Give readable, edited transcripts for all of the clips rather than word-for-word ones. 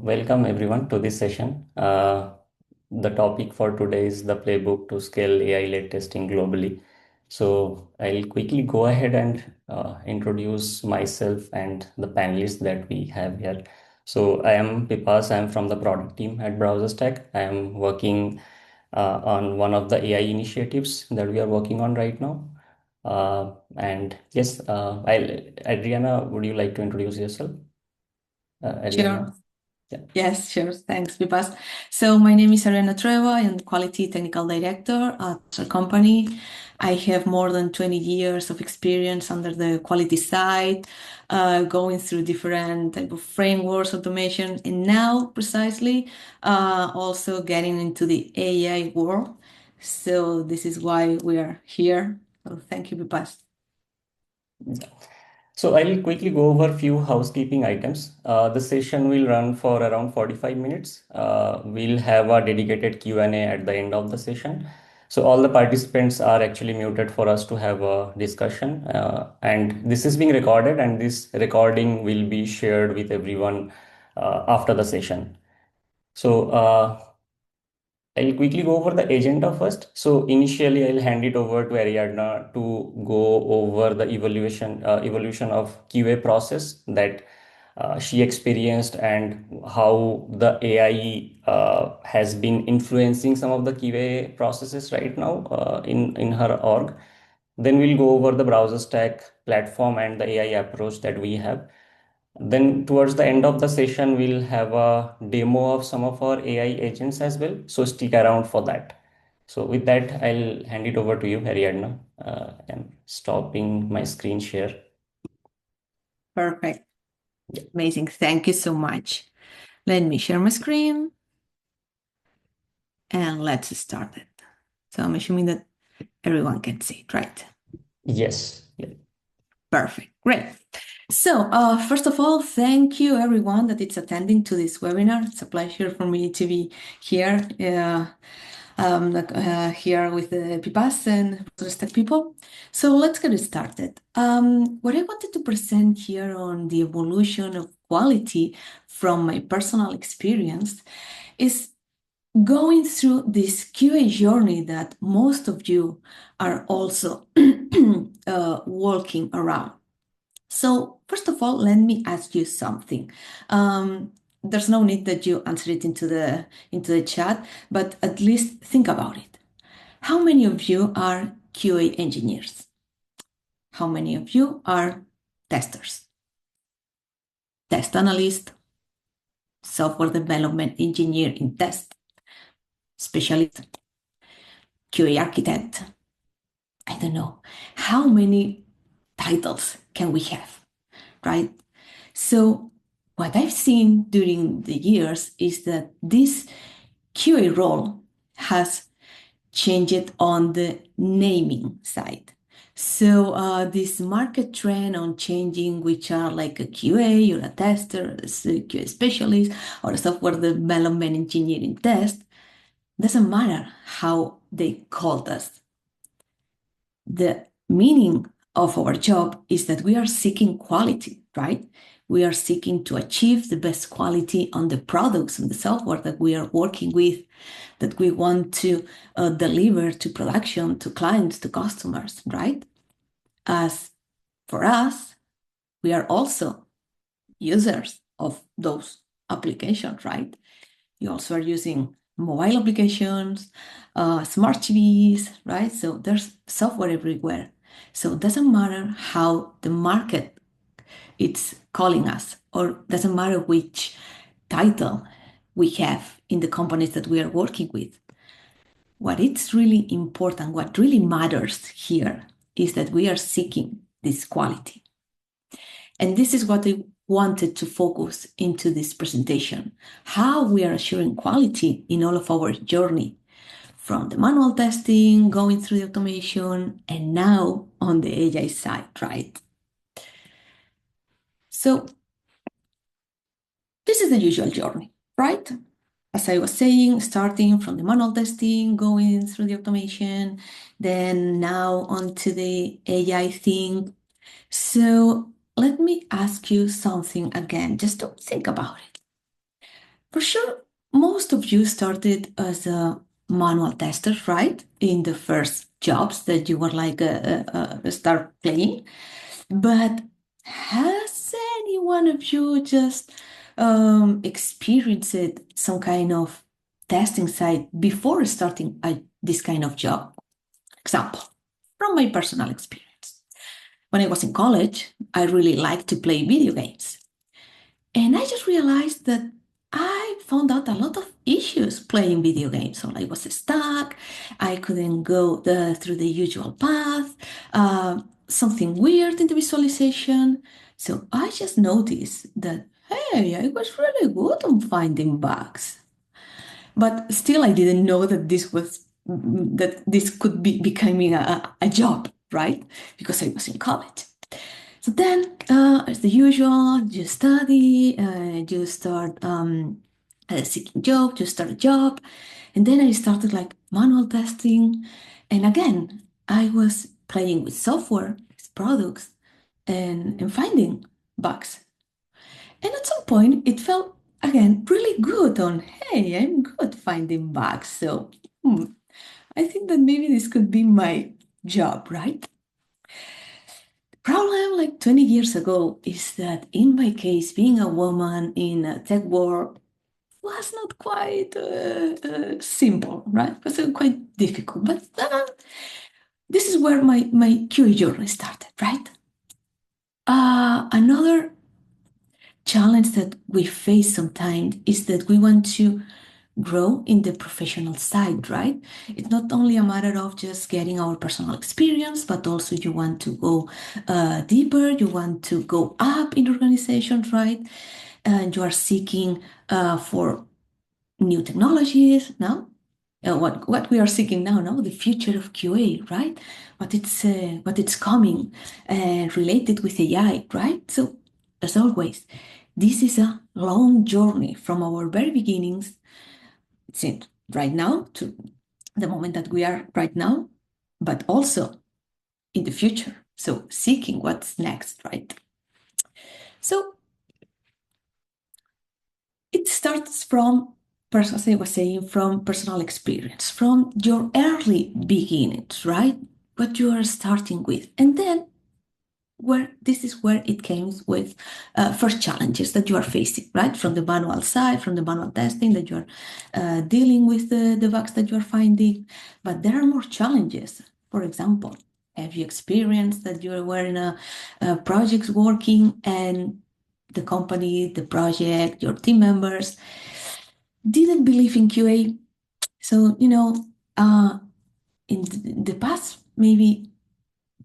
welcome everyone to this session. The topic for today is the playbook to scale AI-led testing globally. So, I'll quickly go ahead and introduce myself and the panelists that we have here. So, I am Pipas. I am from the product team at BrowserStack. I am working on one of the AI initiatives that we are working on right now. And yes, Adriana, would you like to introduce yourself? Sure. Adriana? Yeah. Yes, sure. Thanks, Vipas. So my name is Arena Treva. I am the Quality Technical Director at a company. I have more than 20 years of experience under the quality side, going through different type of frameworks, automation, and now precisely also getting into the AI world. So this is why we are here. So thank you, Vipas. So I'll quickly go over a few housekeeping items. The session will run for around 45 minutes. We'll have a dedicated Q&A at the end of the session. So all the participants are actually muted for us to have a discussion. And this is being recorded, and this recording will be shared with everyone after the session. So I'll quickly go over the agenda first. So initially, I'll hand it over to Ariadna to go over the evolution of QA process that she experienced and how the AI has been influencing some of the QA processes right now in her org. Then we'll go over the browser stack platform and the AI approach that we have. Then towards the end of the session, we'll have a demo of some of our AI agents as well. So stick around for that. So with that, I'll hand it over to you, Ariadna. I'm stopping my screen share. Perfect. Amazing. Thank you so much. Let me share my screen and let's start it. So I'm assuming that everyone can see it, right? Yes. Yeah. Perfect. Great. So, first of all, thank you everyone that is attending to this webinar. It's a pleasure for me to be here, here with the Pipas and BrowserStack people. So let's get started. What I wanted to present here on the evolution of quality from my personal experience is going through this QA journey that most of you are also walking around. So first of all, let me ask you something. There's no need that you answer it into the chat, but at least think about it. How many of you are QA engineers? How many of you are testers? Test analyst, software development engineer in test, specialist, QA architect. I don't know. How many titles can we have, right? So what I've seen during the years is that this QA role has changed on the naming side. So this market trend on changing, which are like a QA or a tester, a QA specialist, or a software development engineering test, doesn't matter how they called us. The meaning of our job is that we are seeking quality, right? We are seeking to achieve the best quality on the products and the software that we are working with, that we want to deliver to production, to clients, to customers, right? As for us, we are also users of those applications, right? You also are using mobile applications, smart TVs, right? So there's software everywhere. So it doesn't matter how the market it's calling us, or doesn't matter which title we have in the companies that we are working with. What it's really important, what really matters here is that we are seeking this quality. And this is what I wanted to focus into this presentation, how we are assuring quality in all of our journey, from the manual testing, going through the automation, and now on the AI side, right? So this is the usual journey, right? As I was saying, starting from the manual testing, going through the automation, then now onto the AI thing. So let me ask you something again, just to think about it. For sure, most of you started as a manual tester, right? In the first jobs that you were like start playing. But has any one of you just experienced some kind of testing site before starting this kind of job? Example, from my personal experience. When I was in college, I really liked to play video games. And I just realized that I found out a lot of issues playing video games. So I was stuck, I couldn't go through the usual path, something weird in the visualization. So I just noticed that, hey, I was really good on finding bugs. But still, I didn't know that this could be becoming a job, right? Because I was in college. So then, as the usual, you study, you start seeking job, you start a job, and then I started like manual testing, and again, I was playing with software, with products, and finding bugs. And at some point, it felt again really good on, hey, I'm good finding bugs. So I think that maybe this could be my job, right? Problem like 20 years ago is that in my case, being a woman in a tech world was not quite simple, right? It was quite difficult. But this is where my QA journey started, right? Another challenge that we face sometimes is that we want to grow in the professional side, right? It's not only a matter of just getting our personal experience, but also you want to go deeper, you want to go up in the organization, right? And you are seeking for new technologies now. What we are seeking now, the future of QA, right? What it's coming related with AI, right? So as always, this is a long journey from our very beginnings, since right now to the moment that we are right now, but also in the future. So seeking what's next, right? So it starts from, as I was saying, from personal experience, from your early beginnings, right? What you are starting with. And then where this is where it comes with first challenges that you are facing, right? From the manual side, from the manual testing that you are dealing with the bugs that you are finding. But there are more challenges. For example, have you experienced that you were in a project working and the company, the project, your team members didn't believe in QA? So, in the past maybe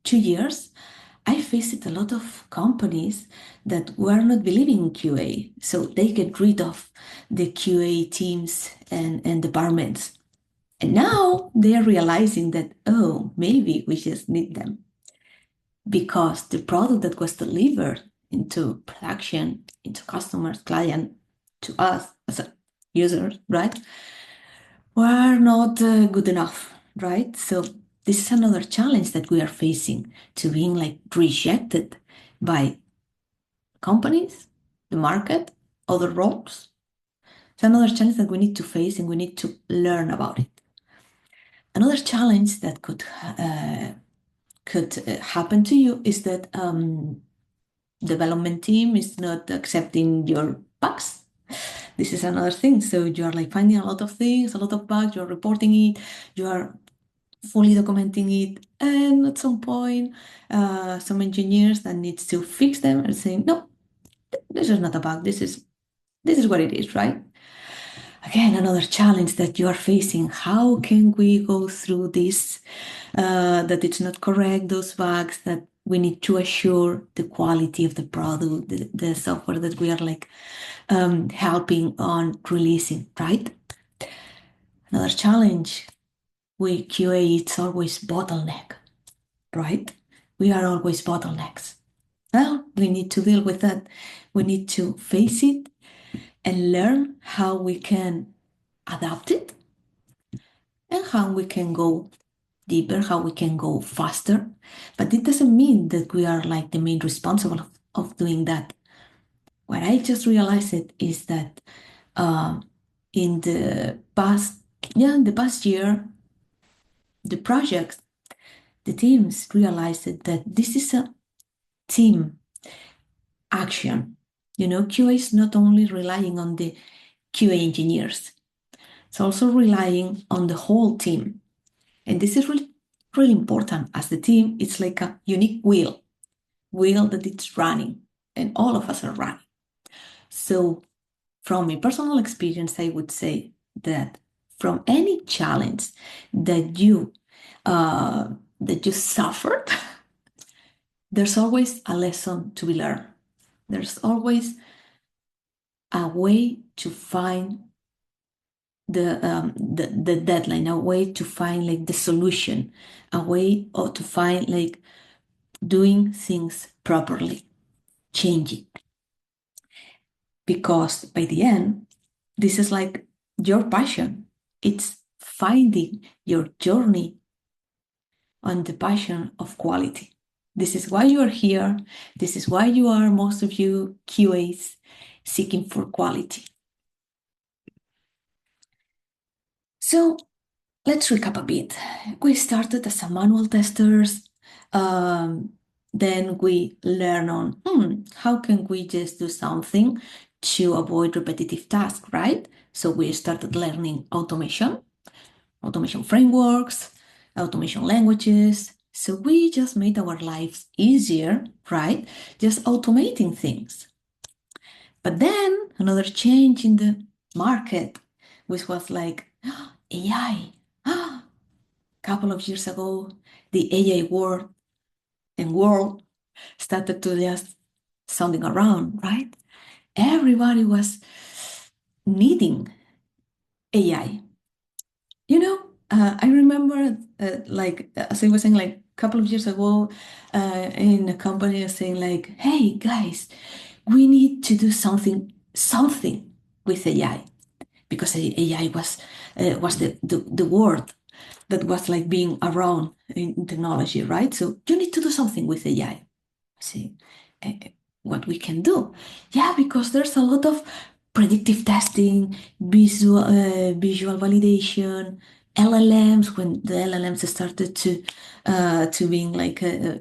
2 years, I faced a lot of companies that were not believing in QA. So they get rid of the QA teams and departments. And now they are realizing that, oh, maybe we just need them because the product that was delivered into production, into customers, client, to us as a user, right, were not good enough, right? So this is another challenge that we are facing, to being like rejected by companies, the market, other roles. It's another challenge that we need to face and we need to learn about it. Another challenge that could happen to you is that development team is not accepting your bugs. This is another thing. So you are like finding a lot of things, a lot of bugs, you're reporting it, you are fully documenting it, and at some point, some engineers that needs to fix them are saying, no, this is not a bug, this is what it is, right? Again, another challenge that you are facing. How can we go through this, that it's not correct, those bugs, that we need to assure the quality of the product, the software that we are like helping on releasing, right? Another challenge with QA, it's always bottleneck, right? We are always bottlenecks. Well, we need to deal with that. We need to face it and learn how we can adapt it and how we can go deeper, how we can go faster. But it doesn't mean that we are like the main responsible of doing that. What I just realized it is that Uh, in the past, yeah, in the past year, the projects, the teams realized that this is a team action. QA is not only relying on the QA engineers, it's also relying on the whole team. And this is really, really important as the team is like a unique wheel that it's running, and all of us are running. So, from my personal experience, I would say that from any challenge that you uh, that you suffered, there's always a lesson to be learned. There's always a way to find the deadline, a way to find like the solution, a way or to find like doing things properly, changing. Because by the end, this is like your passion. It's finding your journey on the passion of quality. This is why you are here. This is why you are, most of you QAs, seeking for quality. So let's recap a bit. We started as a manual testers. Then we learn on how can we just do something to avoid repetitive tasks, right? So we started learning automation frameworks, automation languages. So we just made our lives easier, right? Just automating things. But then another change in the market, which was like AI. A couple of years ago, the AI world started to just sounding around, right? Everybody was needing AI. I remember, as I was saying, like a couple of years ago, in a company saying like, "Hey guys, we need to do something with AI," because AI was the word that was like being around in technology, right? So you need to do something with AI. See, uh, what we can do. Yeah, because there's a lot of predictive testing, visual validation, LLMs. When the LLMs started to being like a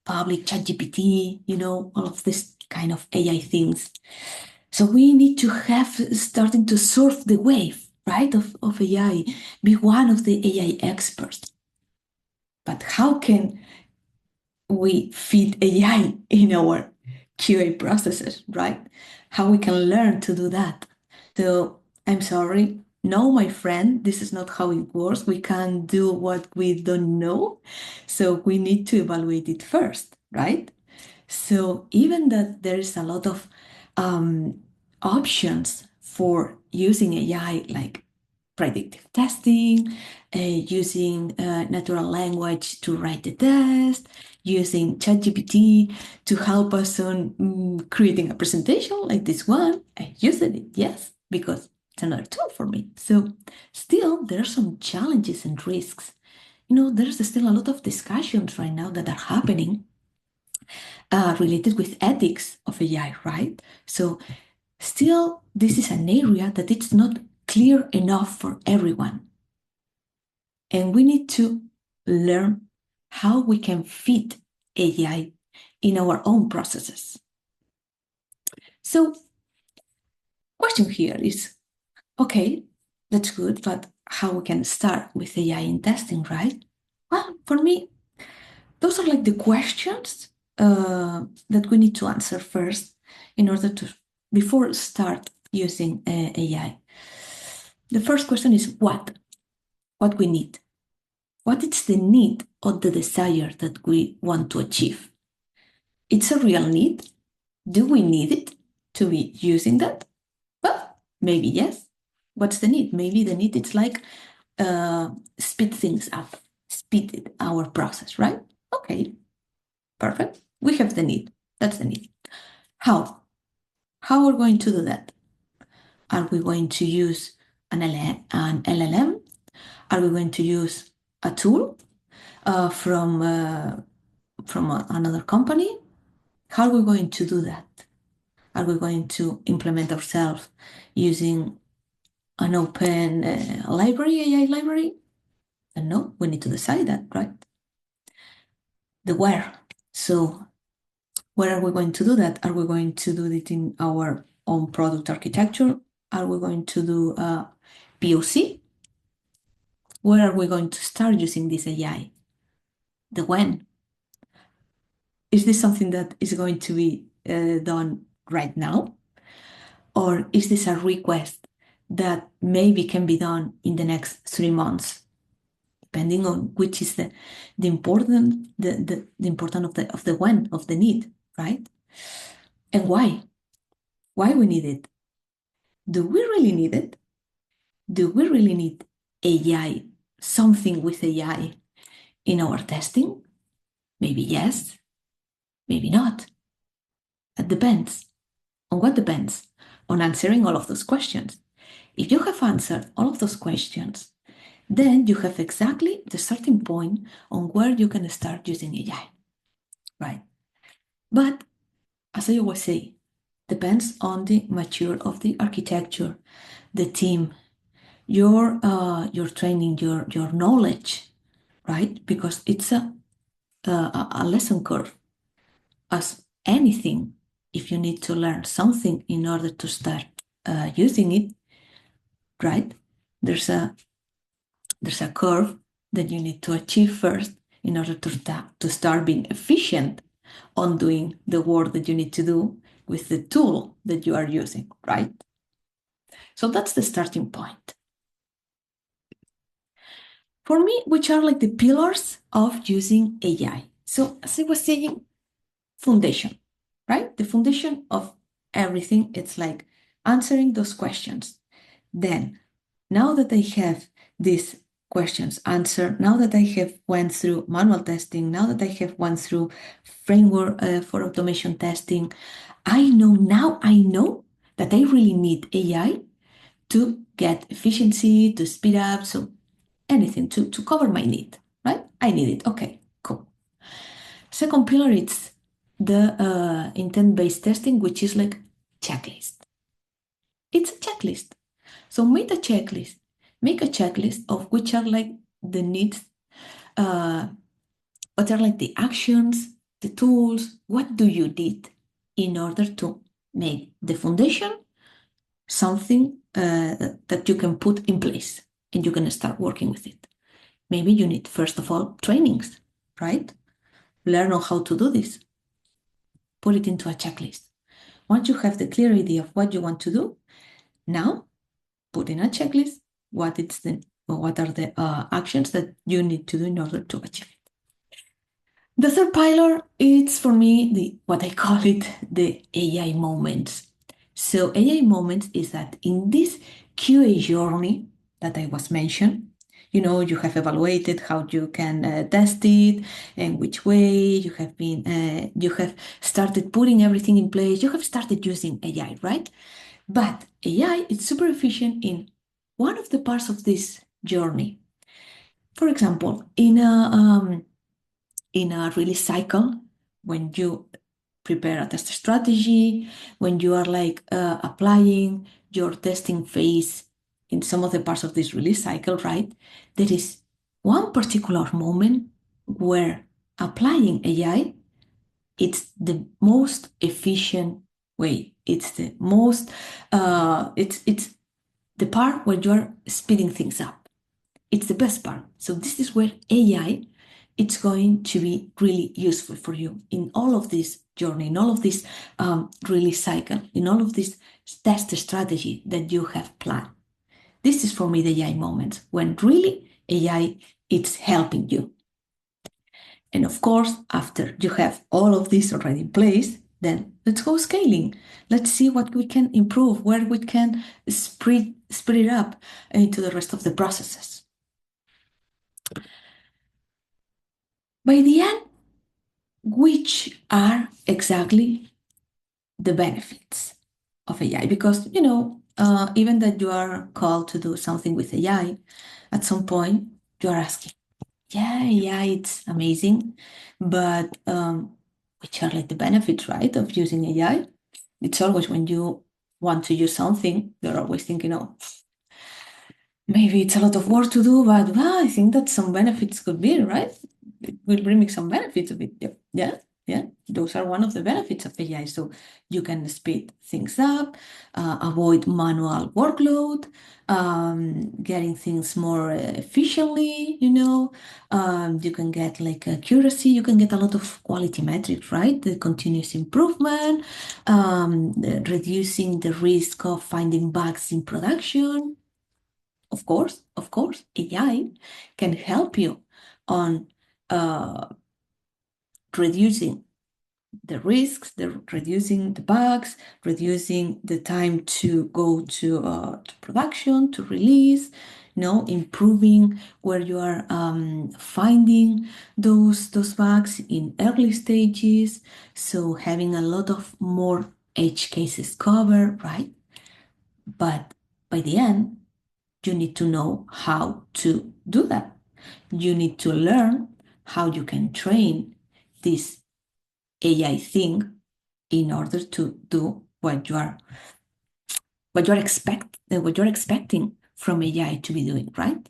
public ChatGPT, all of this kind of AI things. So we need to have starting to surf the wave, right, of AI, be one of the AI experts. But how can we feed AI in our QA processes, right? How we can learn to do that. So I'm sorry. No, my friend, this is not how it works. We can't do what we don't know. So we need to evaluate it first, right? So even that there is a lot of options for using AI, like predictive testing, using natural language to write the test, using ChatGPT to help us on creating a presentation like this one. I used it, yes, because it's another tool for me. So still, there are some challenges and risks. There's still a lot of discussions right now that are happening related with ethics of AI, right? So still, this is an area that it's not clear enough for everyone. And we need to learn how we can fit AI in our own processes. So, question here is, okay, that's good, but how we can start with AI in testing, right? Well, for me, those are like the questions that we need to answer first in order to, before start using AI. The first question is what we need. What is the need or the desire that we want to achieve? It's a real need. Do we need it to be using that? Well, maybe yes. What's the need? Maybe the need is like speed things up, speed our process, right? Okay, perfect. We have the need. That's the need. How? How are we going to do that? Are we going to use an LLM? Are we going to use a tool from another company? How are we going to do that? Are we going to implement ourselves using an open library, AI library? And no, we need to decide that, right? The where. So where are we going to do that? Are we going to do it in our own product architecture? Are we going to do a POC? Where are we going to start using this AI? The when. Is this something that is going to be done right now? Or is this a request that maybe can be done in the next 3 months, depending on which is the important of the when of the need, right? And why? Why we need it? Do we really need it? Do we really need AI, something with AI in our testing? Maybe yes, maybe not. It depends. On what depends? On answering all of those questions. If you have answered all of those questions, then you have exactly the starting point on where you can start using AI, right? But as I always say, depends on the mature of the architecture, the team, your training, your knowledge, right? Because it's a lesson curve. As anything, if you need to learn something in order to start using it, right? There's a curve that you need to achieve first in order to start being efficient on doing the work that you need to do with the tool that you are using, right? So that's the starting point. For me, which are like the pillars of using AI. So as I was saying, foundation, right? The foundation of everything, it's like answering those questions. Then, now that I have these questions answered, now that I have went through manual testing, now that I have went through framework for automation testing, I know that I really need AI to get efficiency, to speed up, so anything to cover my need, right? I need it. Okay, cool. Second pillar, it's the intent-based testing, which is like checklist. It's a checklist. So make a checklist. Make a checklist of which are like the needs, what are like the actions, the tools, what do you need in order to make the foundation something that you can put in place and you can start working with it. Maybe you need, first of all, trainings, right? Learn on how to do this. Put it into a checklist. Once you have the clear idea of what you want to do, now put in a checklist what are the actions that you need to do in order to achieve it. The third pillar is for me what I call it the AI moments. So AI moments is that in this QA journey that I was mentioned, you have evaluated how you can test it and which way you have started putting everything in place. You have started using AI, right? But AI is super efficient in one of the parts of this journey. For example, in a release cycle, when you prepare a test strategy, when you are like applying your testing phase in some of the parts of this release cycle, right? There is one particular moment where applying AI, it's the most efficient way. It's the most, it's the part where you're speeding things up. It's the best part. So this is where AI, it's going to be really useful for you in all of this journey, in all of this release cycle, in all of this test strategy that you have planned. This is for me the AI moment when really AI, it's helping you. And of course, after you have all of this already in place, then let's go scaling. Let's see what we can improve, where we can spread it up into the rest of the processes. By the end, which are exactly the benefits of AI? Because, even that you are called to do something with AI, at some point you are asking, yeah, it's amazing, but which are like the benefits, right, of using AI? It's always when you want to use something, you're always thinking, oh, maybe it's a lot of work to do, but well, I think that some benefits could be, right? It will bring me some benefits of it. Yeah. Those are one of the benefits of AI. So you can speed things up, avoid manual workload, getting things more efficiently, you can get like accuracy, you can get a lot of quality metrics, right? The continuous improvement, reducing the risk of finding bugs in production. Of course, AI can help you on reducing the risks, reducing the bugs, reducing the time to go to production, to release, improving where you are finding those bugs in early stages. So having a lot of more edge cases covered, right? But by the end, you need to know how to do that. You need to learn how you can train this AI thing in order to do what you're expecting from AI to be doing, right?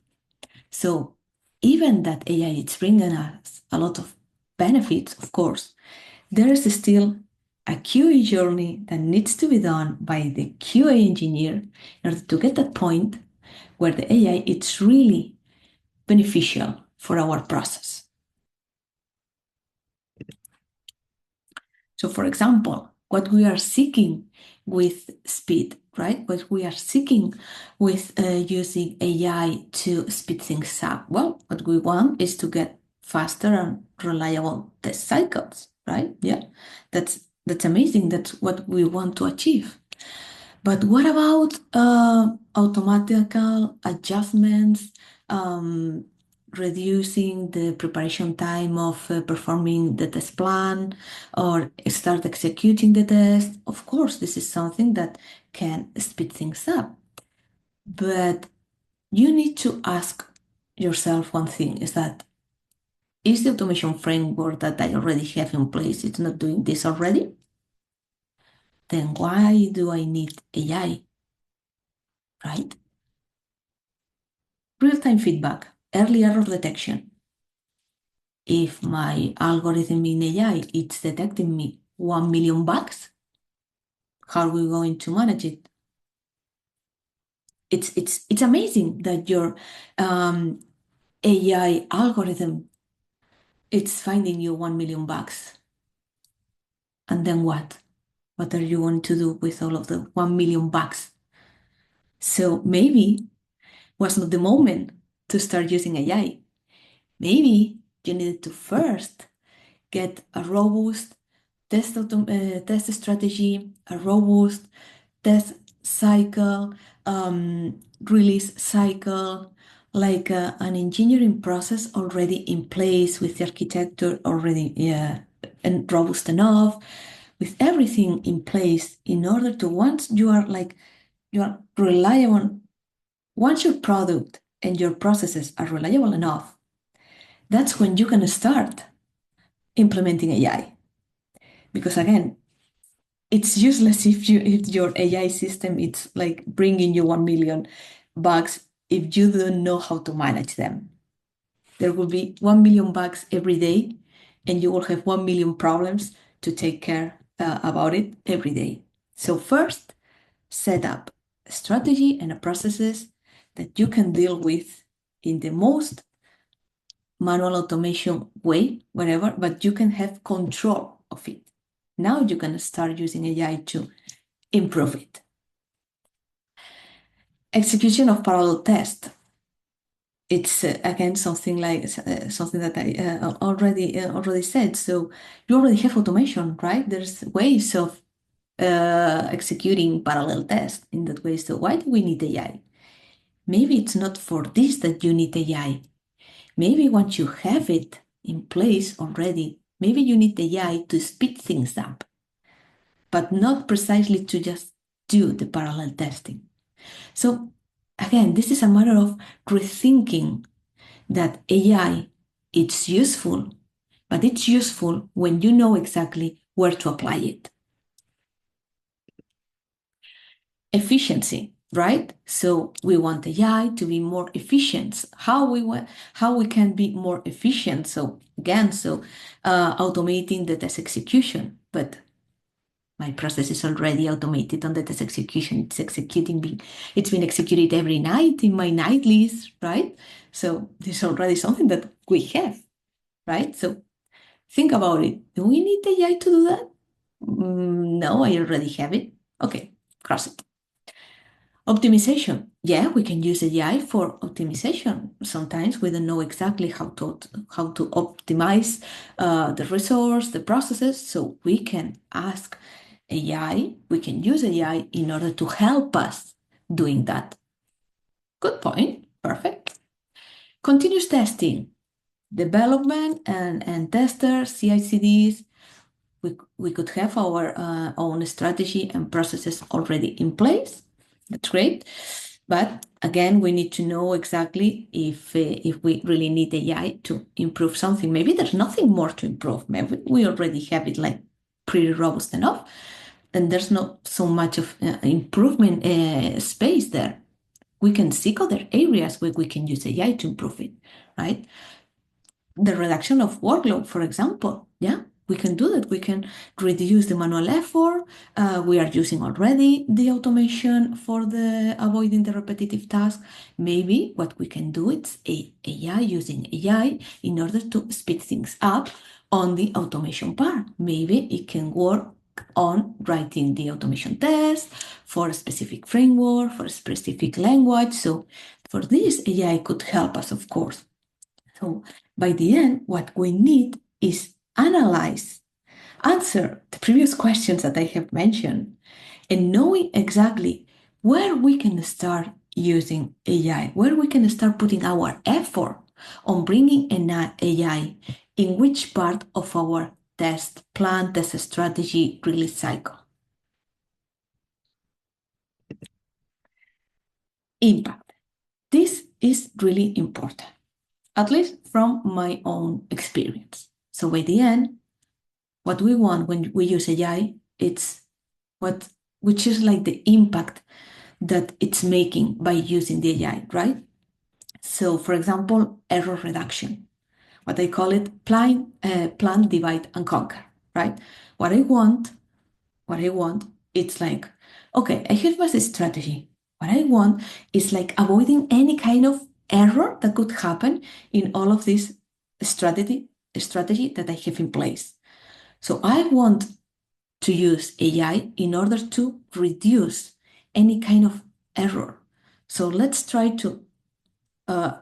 So even that AI is bringing us a lot of benefits, of course, there is still a QA journey that needs to be done by the QA engineer in order to get that point where the AI is really beneficial for our process. So, for example, what we are seeking with speed, right? What we are seeking with using AI to speed things up. Well, what we want is to get faster and reliable test cycles, right? Yeah, that's amazing. That's what we want to achieve. But what about automatical adjustments, reducing the preparation time of performing the test plan or start executing the test? Of course, this is something that can speed things up. But you need to ask yourself one thing, is that, is the automation framework that I already have in place, it's not doing this already? Then why do I need AI, right? Real-time feedback, early error detection. If my algorithm in AI is detecting me 1 million bugs, how are we going to manage it? It's amazing that your AI algorithm it's finding you 1 million bugs. And then what? What are you going to do with all of the 1 million bugs? So maybe was not the moment to start using AI. Maybe you needed to first get a robust test strategy, a robust test cycle, release cycle, like an engineering process already in place with the architecture already and robust enough, with everything in place in order to once you are reliable, once your product and your processes are reliable enough, that's when you can start implementing AI. Because again, it's useless if your AI system it's like bringing you 1 million bugs if you don't know how to manage them. There will be 1 million bugs every day, and you will have 1 million problems to take care about it every day. So first, set up a strategy and a processes that you can deal with in the most manual automation way, whatever, but you can have control of it. Now you can start using AI to improve it. Execution of parallel test. It's again something like something that I already said. So you already have automation, right? There's ways of executing parallel tests in that way. So why do we need AI? Maybe it's not for this that you need AI. Maybe once you have it in place already, maybe you need AI to speed things up, but not precisely to just do the parallel testing. So again, this is a matter of rethinking that AI, it's useful, but it's useful when you know exactly where to apply it. efficiency, right? So we want AI to be more efficient. How we can be more efficient? So again, automating the test execution, but my process is already automated on the test execution. It's been executed every night in my night list, right? So there's already something that we have, right? So think about it. Do we need AI to do that? No, I already have it. Okay, cross it. Optimization. Yeah, we can use AI for optimization. Sometimes we don't know exactly how to optimize the resource, the processes. So we can ask AI, we can use AI in order to help us doing that. Good point. Perfect. Continuous testing, development and testers, CI/CDs. We could have our own strategy and processes already in place. That's great. But again, we need to know exactly if we really need AI to improve something. Maybe there's nothing more to improve. Maybe we already have it like pretty robust enough, and there's not so much of improvement space there. We can seek other areas where we can use AI to improve it, right? The reduction of workload, for example. Yeah, we can do that. We can reduce the manual effort. We are using already the automation for the avoiding the repetitive task. Maybe what we can do is AI, using AI in order to speed things up on the automation part. Maybe it can work on writing the automation test for a specific framework, for a specific language. So for this, AI could help us, of course. So by the end, what we need is answer the previous questions that I have mentioned, and knowing exactly where we can start using AI, where we can start putting our effort on bringing an AI in which part of our test plan, test strategy, release cycle. Impact. This is really important, at least from my own experience. So by the end, what we want when we use AI, which is like the impact that it's making by using the AI, right? So for example, error reduction, what I call it plan, divide and conquer, right? What I want, it's like, okay, I have my strategy. What I want is like avoiding any kind of error that could happen in all of this strategy that I have in place. So I want to use AI in order to reduce any kind of error. So let's try to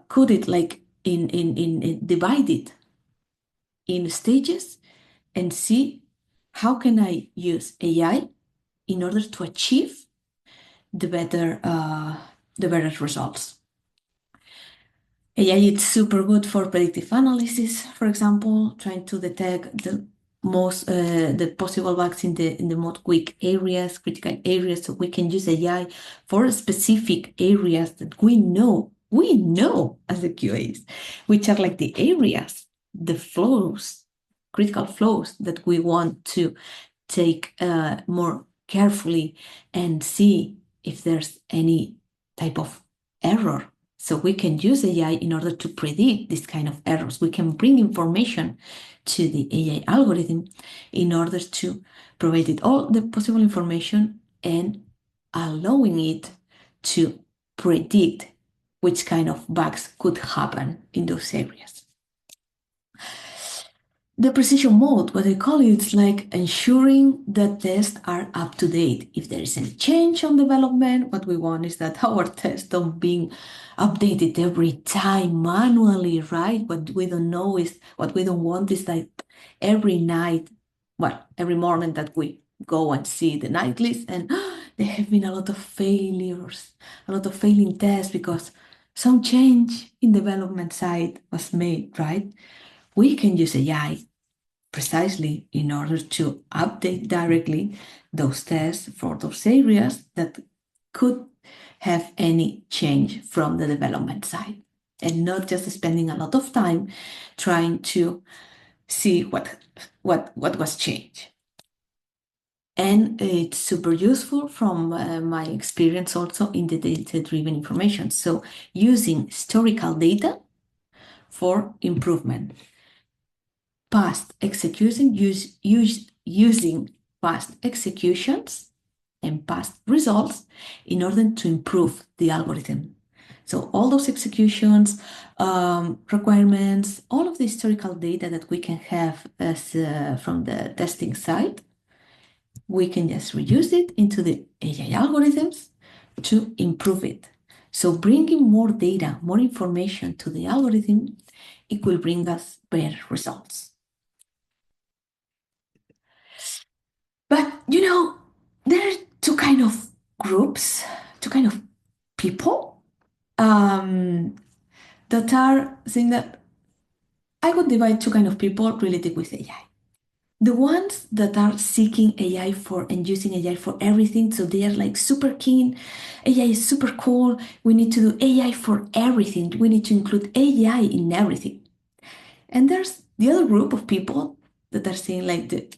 code it like in divide it in stages and see how can I use AI in order to achieve the better results. AI is super good for predictive analysis, for example, trying to detect the possible bugs in the most weak areas, critical areas. So we can use AI for specific areas that we know as the QAs, which are like the areas, the flows, critical flows that we want to take more carefully and see if there's any type of error. So we can use AI in order to predict this kind of errors. We can bring information to the AI algorithm in order to provide it all the possible information and allowing it to predict which kind of bugs could happen in those areas. The precision mode, what I call it, is like ensuring that tests are up to date. If there is any change on development, what we want is that our tests don't being updated every time manually, right? What we don't want is that every night, every morning that we go and see the night list and there have been a lot of failures, a lot of failing tests because some change in development side was made, right? We can use AI precisely in order to update directly those tests for those areas that could have any change from the development side, and not just spending a lot of time trying to see what was changed. And it's super useful from my experience also in the data-driven information. So using historical data for improvement, past execution, using past executions and past results in order to improve the algorithm. So all those executions, requirements, all of the historical data that we can have as from the testing side, we can just reuse it into the AI algorithms to improve it. So bringing more data, more information to the algorithm, it will bring us better results. But there are two kind of groups, two kind of people that are saying that I would divide two kind of people related with AI. The ones that are seeking AI for and using AI for everything, so they are like super keen. AI is super cool. We need to do AI for everything. We need to include AI in everything. And there's the other group of people that are saying like the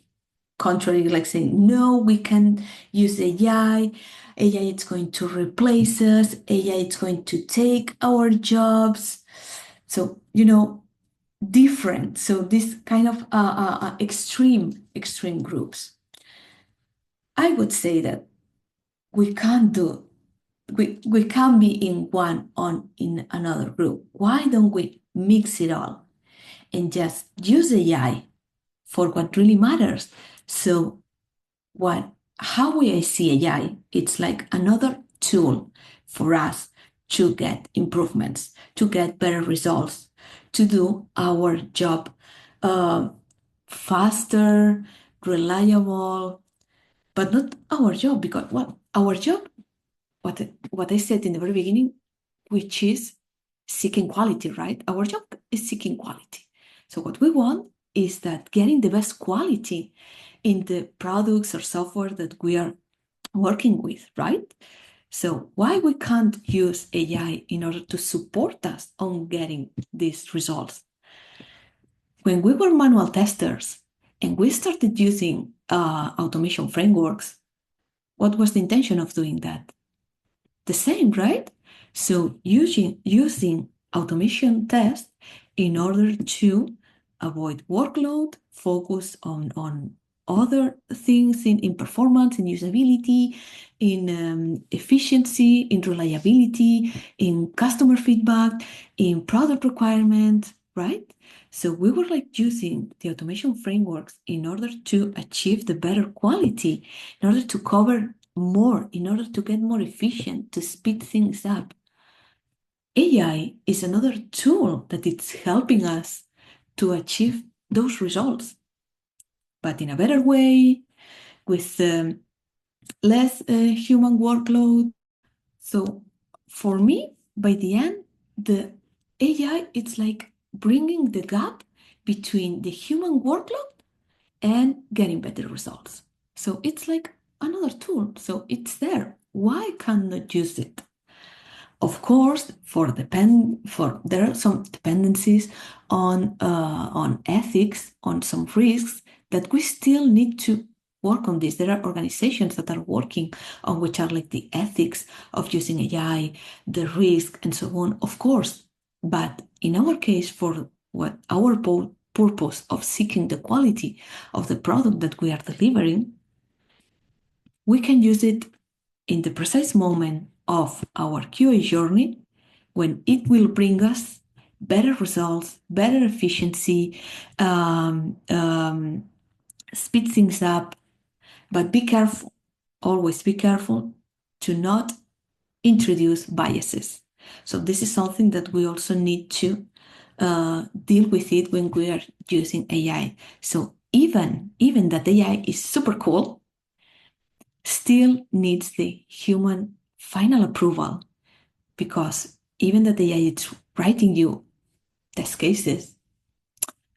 contrary, like saying, no, we can use AI. AI is going to replace us. AI is going to take our jobs. So, different. So this kind of extreme groups. I would say that we can't do we can't be in one on in another group. Why don't we mix it all and just use AI for what really matters? So how I see AI, it's like another tool for us to get improvements, to get better results, to do our job uh, faster, reliable, but not our job because, well, our job, what I said in the very beginning, which is seeking quality, right? Our job is seeking quality. So what we want is that getting the best quality in the products or software that we are working with, right? So why we can't use AI in order to support us on getting these results? When we were manual testers and we started using automation frameworks, what was the intention of doing that? The same, right? So using automation tests in order to avoid workload, focus on other things in performance, in usability, in efficiency, in reliability, in customer feedback, in product requirement, right? So we were like using the automation frameworks in order to achieve the better quality, in order to cover more, in order to get more efficient, to speed things up. AI is another tool that it's helping us to achieve those results, but in a better way, with less human workload. So for me, by the end, the AI, it's like bringing the gap between the human workload and getting better results. So it's like another tool. So it's there. Why can't I use it? Of course, there are some dependencies on ethics, on some risks that we still need to work on this. There are organizations that are working on which are like the ethics of using AI, the risk, and so on. Of course, but in our case, for what our purpose of seeking the quality of the product that we are delivering, we can use it in the precise moment of our QA journey when it will bring us better results, better efficiency, speed things up. But be careful, always be careful to not introduce biases. So this is something that we also need to deal with it when we are using AI. So even that AI is super cool, still needs the human final approval because even that the AI is writing you test cases,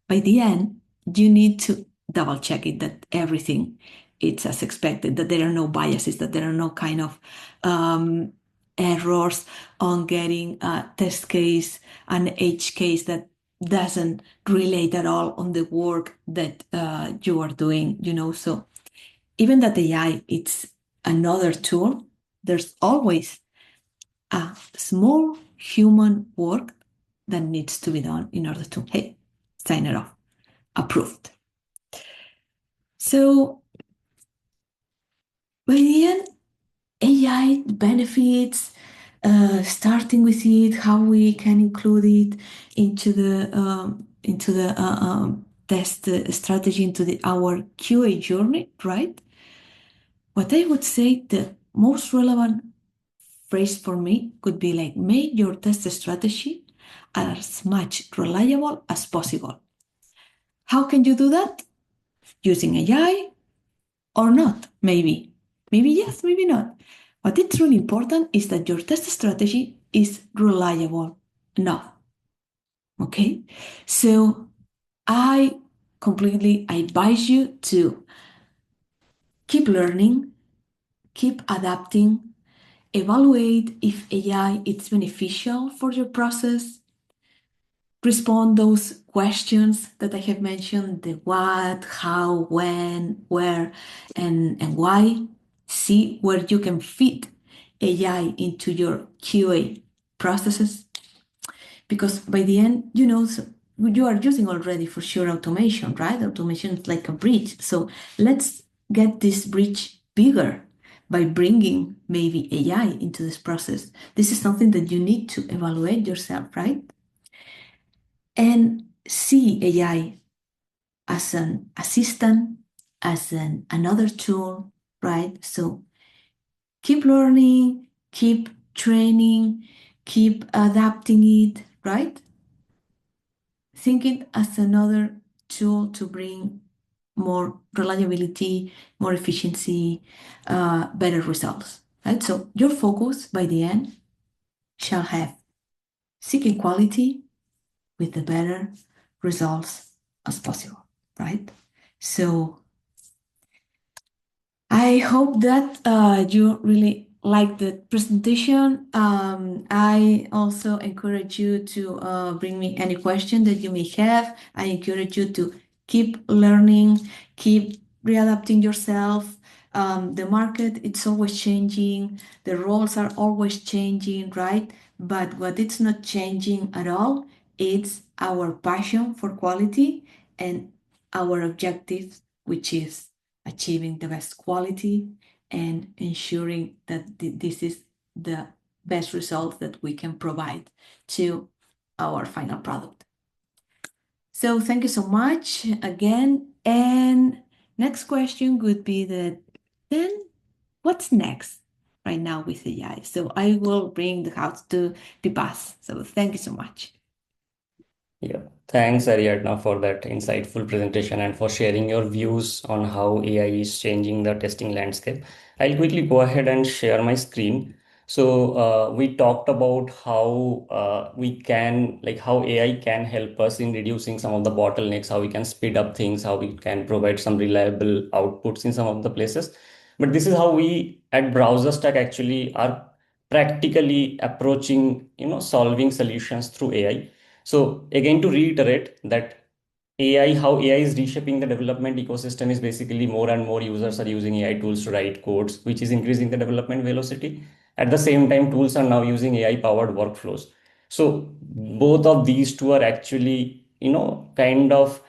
by the end, you need to double check it that everything it's as expected, that there are no biases, that there are no kind of errors on getting a test case, an edge case that doesn't relate at all on the work that you are doing, So even that AI it's another tool, there's always a small human work that needs to be done in order to, hey, sign it off, approved. So by the end, AI benefits, starting with it, how we can include it into the test strategy, into our QA journey, right? What I would say the most relevant phrase for me could be like, make your test strategy as much reliable as possible. How can you do that? Using AI or not? Maybe. Maybe yes, maybe not. What is really important is that your test strategy is reliable enough. Okay? So I completely advise you to keep learning, keep adapting, evaluate if AI is beneficial for your process, respond those questions that I have mentioned, the what, how, when, where, and why. See where you can fit AI into your QA processes. Because by the end, you are using already for sure automation, right? Automation is like a bridge. So let's get this bridge bigger by bringing maybe AI into this process. This is something that you need to evaluate yourself, right? And see AI as an assistant, as another tool, right? So keep learning, keep training, keep adapting it, right? Think it as another tool to bring more reliability, more efficiency, better results, right? So your focus by the end shall have seeking quality with the better results as possible, right? So I hope that you really like the presentation. I also encourage you to bring me any question that you may have. I encourage you to keep learning, keep readapting yourself. The market, it's always changing. The roles are always changing, right? But what it's not changing at all, it's our passion for quality and our objective, which is achieving the best quality and ensuring that this is the best result that we can provide to our final product. So thank you so much again. And next question would be that then what's next right now with AI? So I will bring the house to Pipas. So thank you so much. Yeah, thanks, Ariadna, for that insightful presentation and for sharing your views on how AI is changing the testing landscape. I'll quickly go ahead and share my screen. So, we talked about how how AI can help us in reducing some of the bottlenecks, how we can speed up things, how we can provide some reliable outputs in some of the places. But this is how we at BrowserStack actually are practically approaching, solving solutions through AI. So again, to reiterate that how AI is reshaping the development ecosystem is basically more and more users are using AI tools to write codes, which is increasing the development velocity. At the same time, tools are now using AI powered workflows. So both of these two are actually, kind of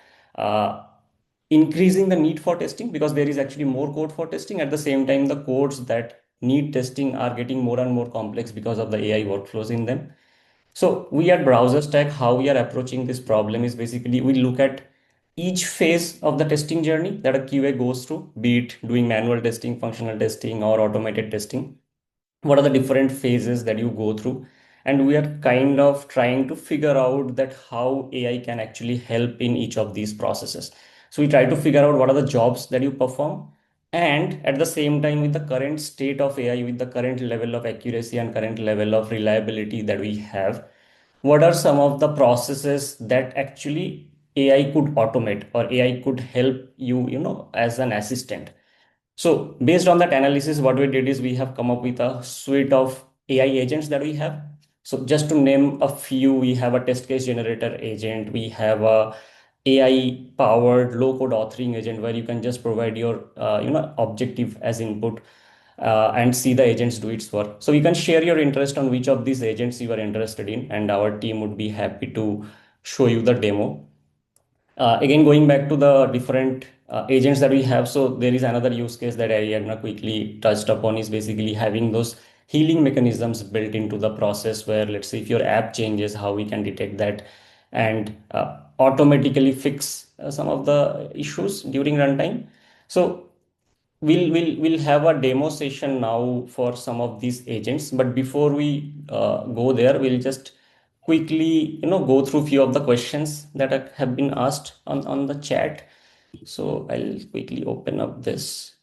increasing the need for testing because there is actually more code for testing. At the same time, the codes that need testing are getting more and more complex because of the AI workflows in them. So we at BrowserStack, how we are approaching this problem is basically we look at each phase of the testing journey that a QA goes through, be it doing manual testing, functional testing, or automated testing. What are the different phases that you go through? And we are kind of trying to figure out that how AI can actually help in each of these processes. So we try to figure out what are the jobs that you perform. And at the same time, with the current state of AI, with the current level of accuracy and current level of reliability that we have, what are some of the processes that actually AI could automate or AI could help you, as an assistant. So based on that analysis, what we did is we have come up with a suite of AI agents that we have. So just to name a few, we have a test case generator agent, we have a AI powered low code authoring agent where you can just provide your objective as input and see the agents do its work. So you can share your interest on which of these agents you are interested in, and our team would be happy to show you the demo. Again, going back to the different agents that we have, so there is another use case that Ariadna quickly touched upon is basically having those healing mechanisms built into the process where, let's say, if your app changes, how we can detect that and automatically fix some of the issues during runtime. So we'll have a demo session now for some of these agents, but before we go there, we'll just quickly go through few of the questions that have been asked on the chat. So I'll quickly open up this.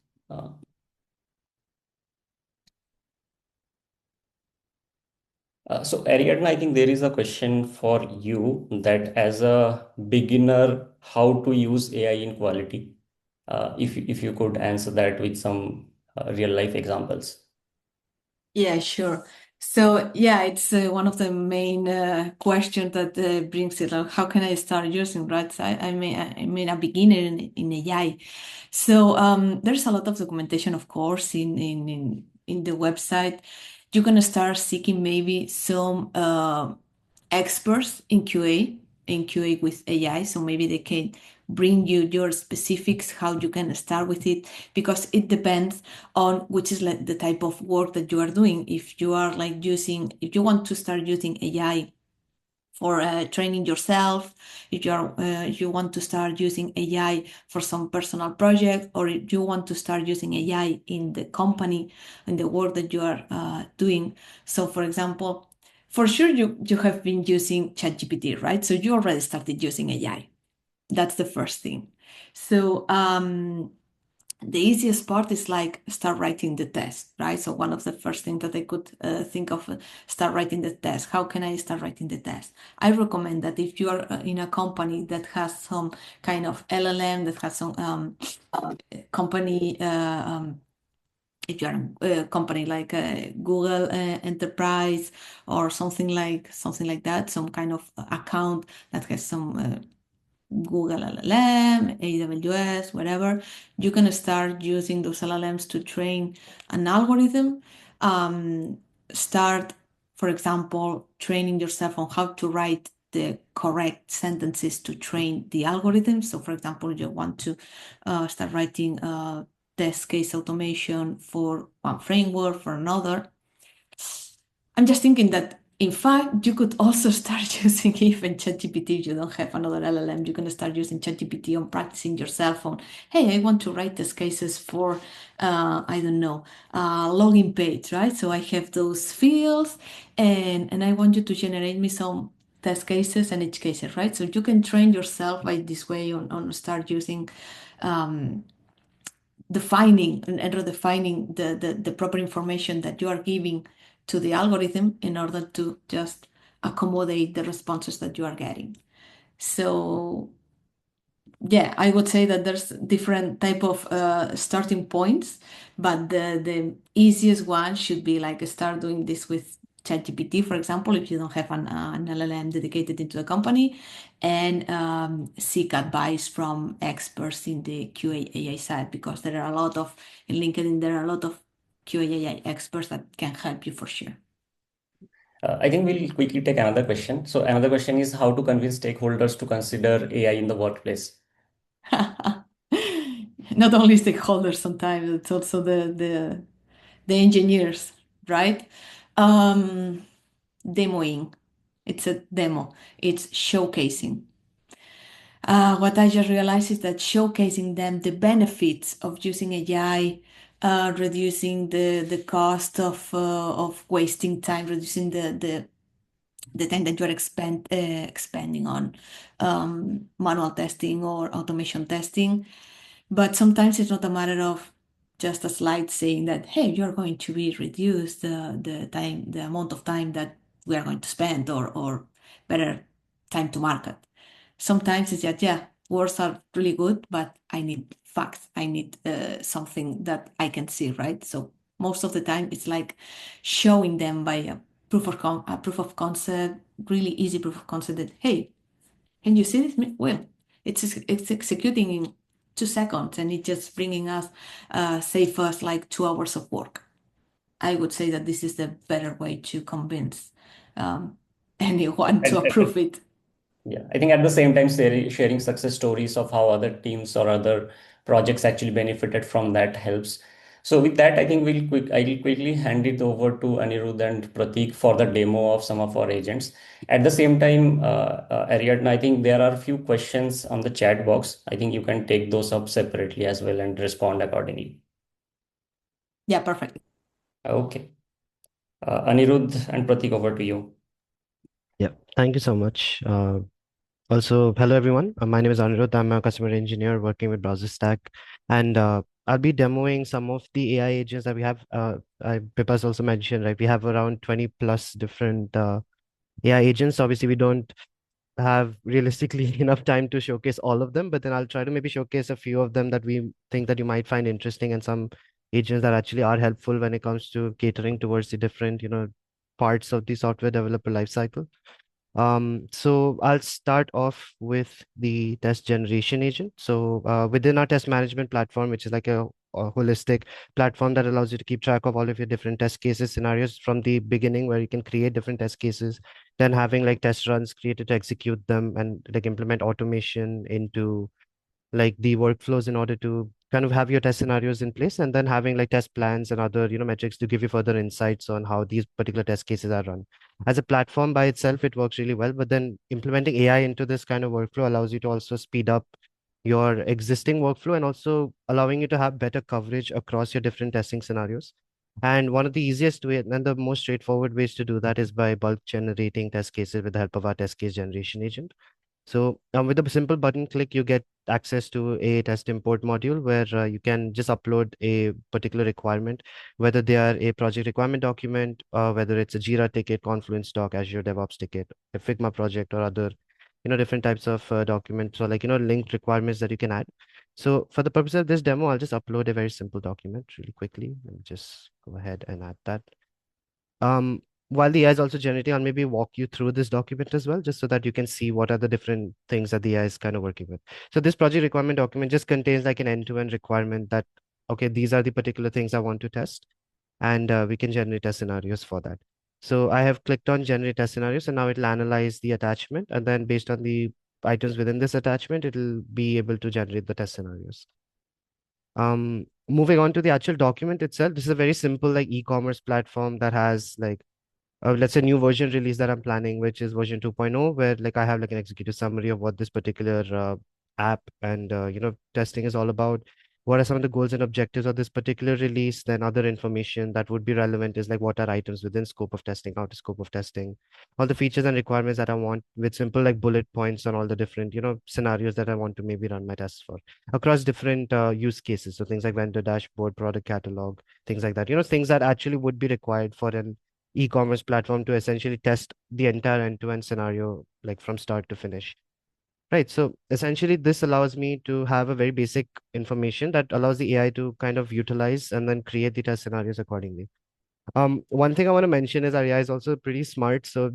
uh, so Ariadna, I think there is a question for you that as a beginner, how to use AI in quality. If you could answer that with some real life examples. Yeah, sure. So yeah, it's one of the main questions that brings it up. How can I start using, right? So I mean a beginner in AI. So there's a lot of documentation, of course, in the website. You're gonna start seeking maybe some experts in QA with AI. So maybe they can bring you your specifics, how you can start with it, because it depends on which is like the type of work that you are doing. If you are like if you want to start using AI for training yourself, if you want to start using AI for some personal project, or if you want to start using AI in the company, in the work that you are doing. So for example, for sure you have been using ChatGPT, right? So you already started using AI. That's the first thing. So the easiest part is like start writing the test, right? So one of the first things that I could think of, start writing the test. How can I start writing the test? I recommend that if you are in a company that has some kind of LLM, that has some company, if you're a company like Google Enterprise or something like that, some kind of account that has some Google LLM, AWS, whatever, you can start using those LLMs to train an algorithm. Um, Start, for example, training yourself on how to write the correct sentences to train the algorithm. So, for example, you want to start writing test case automation for one framework, for another. I'm just thinking that in fact you could also start using even ChatGPT if you don't have another LLM. You can start using ChatGPT on practicing yourself on, hey, I want to write test cases for, I don't know, login page, right? So I have those fields and I want you to generate me some test cases and edge cases, right? So you can train yourself by this way on start using um, defining and redefining the proper information that you are giving to the algorithm in order to just accommodate the responses that you are getting. So yeah, I would say that there's different type of starting points, but the easiest one should be like start doing this with ChatGPT, for example, if you don't have an LLM dedicated into the company, and seek advice from experts in the QA AI side, because there are a lot of, in LinkedIn, there are a lot of QA AI experts that can help you for sure. I think we'll quickly take another question. So another question is how to convince stakeholders to consider AI in the workplace. Not only stakeholders sometimes, it's also the engineers, right? Um, Demoing. It's a demo. It's showcasing. What I just realized is that showcasing them the benefits of using AI, reducing the cost of wasting time, reducing the time that you're expending on manual testing or automation testing. But sometimes it's not a matter of just a slide saying that, hey, you're going to be reduced the time, the amount of time that we are going to spend, or better, time to market. Sometimes it's that, yeah, words are really good, but I need facts. I need something that I can see, right? So most of the time it's like showing them by a proof of concept, really easy proof of concept that, hey, can you see this? Well, It's executing in 2 seconds, and it's just bringing us, save us like 2 hours of work. I would say that this is the better way to convince um, anyone to approve it. Yeah, I think at the same time, sharing success stories of how other teams or other projects actually benefited from that helps. So with that, I think I'll quickly hand it over to Anirudh and Pratik for the demo of some of our agents. At the same time, Ariadna, I think there are a few questions on the chat box. I think you can take those up separately as well and respond accordingly. Yeah, perfect. Okay. Anirudh and Pratik, over to you. Yeah, thank you so much. Also, hello everyone. My name is Anirudh. I'm a customer engineer working with BrowserStack, and I'll be demoing some of the AI agents that we have. Pippa's also mentioned, right? We have around 20 plus different AI agents. Obviously, we don't have realistically enough time to showcase all of them, but then I'll try to maybe showcase a few of them that we think that you might find interesting, and some agents that actually are helpful when it comes to catering towards the different, parts of the software developer lifecycle. So I'll start off with the test generation agent. So within our test management platform, which is like a holistic platform that allows you to keep track of all of your different test cases scenarios from the beginning, where you can create different test cases, then having like test runs created to execute them and like implement automation into like the workflows in order to kind of have your test scenarios in place, and then having like test plans and other metrics to give you further insights on how these particular test cases are run. As a platform by itself, it works really well, but then implementing AI into this kind of workflow allows you to also speed up your existing workflow and also allowing you to have better coverage across your different testing scenarios. And one of the easiest way and the most straightforward ways to do that is by bulk generating test cases with the help of our test case generation agent. So with a simple button click, you get access to a test import module where you can just upload a particular requirement, whether they are a project requirement document, whether it's a Jira ticket, Confluence doc, Azure DevOps ticket, a Figma project, or other, different types of documents or like, linked requirements that you can add. So for the purpose of this demo, I'll just upload a very simple document really quickly and just go ahead and add that. Um, while the AI is also generating, I'll maybe walk you through this document as well, just so that you can see what are the different things that the AI is kind of working with. So this project requirement document just contains like an end-to-end requirement that, okay, these are the particular things I want to test, and we can generate test scenarios for that. So I have clicked on generate test scenarios, and now it'll analyze the attachment, and then based on the items within this attachment, it'll be able to generate the test scenarios. Moving on to the actual document itself, this is a very simple like e-commerce platform that has like let's say new version release that I'm planning, which is version 2.0, where like I have like an executive summary of what this particular app and testing is all about. What are some of the goals and objectives of this particular release? Then other information that would be relevant is like what are items within scope of testing, out of scope of testing, all the features and requirements that I want with simple like bullet points on all the different scenarios that I want to maybe run my tests for across different use cases. So things like vendor dashboard, product catalog, things like that. Things that actually would be required for an e-commerce platform to essentially test the entire end-to-end scenario, like from start to finish. Right. So essentially, this allows me to have a very basic information that allows the AI to kind of utilize and then create the test scenarios accordingly. One thing I want to mention is our AI is also pretty smart. So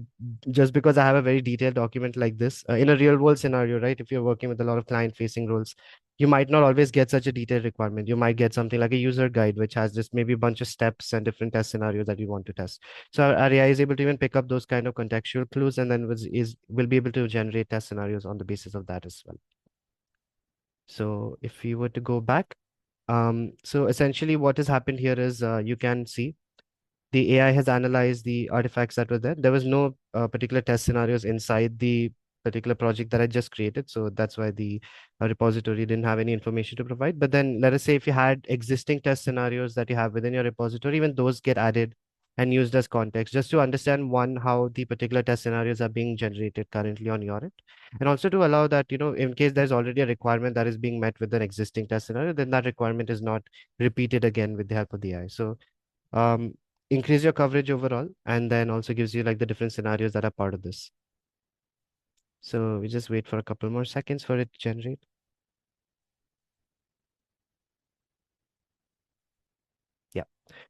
just because I have a very detailed document like this, in a real world scenario, right? If you're working with a lot of client facing roles, you might not always get such a detailed requirement. You might get something like a user guide, which has just maybe a bunch of steps and different test scenarios that you want to test. So our AI is able to even pick up those kind of contextual clues and then will be able to generate test scenarios on the basis of that as well. So if you were to go back, so essentially what has happened here is you can see the AI has analyzed the artifacts that were there. There was no particular test scenarios inside the particular project that I just created. So that's why the repository didn't have any information to provide. But then let us say if you had existing test scenarios that you have within your repository, even those get added and used as context just to understand one, how the particular test scenarios are being generated currently on your end. And also to allow that, in case there's already a requirement that is being met with an existing test scenario, then that requirement is not repeated again with the help of the AI. So um, increase your coverage overall, and then also gives you like the different scenarios that are part of this. So we just wait for a couple more seconds for it to generate. Yeah.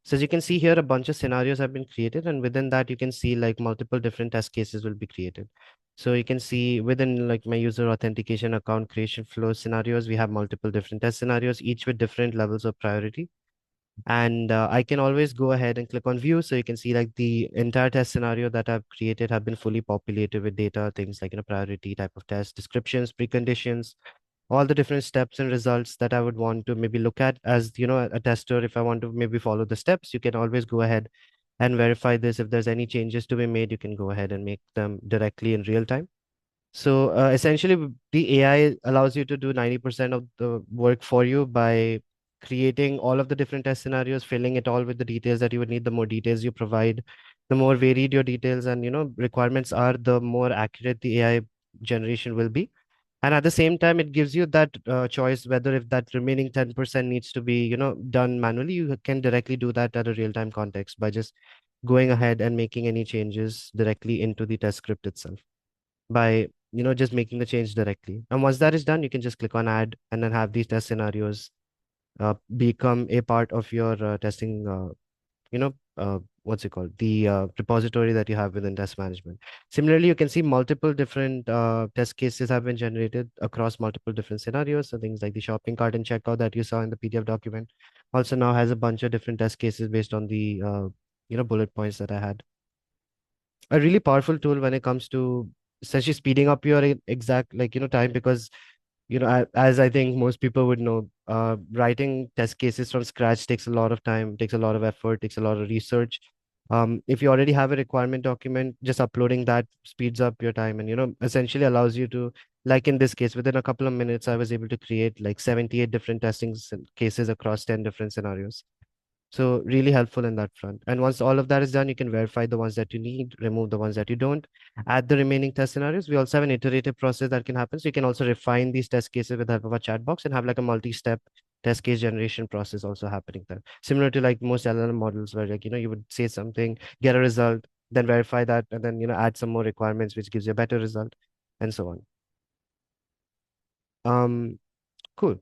So as you can see here, a bunch of scenarios have been created, and within that, you can see like multiple different test cases will be created. So you can see within like my user authentication account creation flow scenarios, we have multiple different test scenarios, each with different levels of priority. And I can always go ahead and click on view. So you can see like the entire test scenario that I've created have been fully populated with data, things like, priority, type of test, descriptions, preconditions, all the different steps and results that I would want to maybe look at as, a tester. If I want to maybe follow the steps, you can always go ahead and verify this. If there's any changes to be made, you can go ahead and make them directly in real time. So essentially, the AI allows you to do 90% of the work for you by creating all of the different test scenarios, filling it all with the details that you would need. The more details you provide, the more varied your details and requirements are, the more accurate the AI generation will be. And at the same time, it gives you that choice whether if that remaining 10% needs to be, done manually, you can directly do that at a real-time context by just going ahead and making any changes directly into the test script itself by just making the change directly. And once that is done, you can just click on add and then have these test scenarios become a part of your testing what's it called, the repository that you have within test management. Similarly, you can see multiple different test cases have been generated across multiple different scenarios. So things like the shopping cart and checkout that you saw in the PDF document also now has a bunch of different test cases based on the bullet points that I had. A really powerful tool when it comes to essentially speeding up your exact time, because as I think most people would know, writing test cases from scratch takes a lot of time, takes a lot of effort, takes a lot of research. If you already have a requirement document, just uploading that speeds up your time and essentially allows you to, like in this case, within a couple of minutes I was able to create like 78 different cases across 10 different scenarios. So really helpful in that front. And once all of that is done, you can verify the ones that you need, remove the ones that you don't, add the remaining test scenarios. We also have an iterative process that can happen. So you can also refine these test cases with the help of a chat box and have like a multi-step test case generation process also happening there. Similar to like most LLM models where like, you would say something, get a result, then verify that, and then, add some more requirements, which gives you a better result and so on. Cool.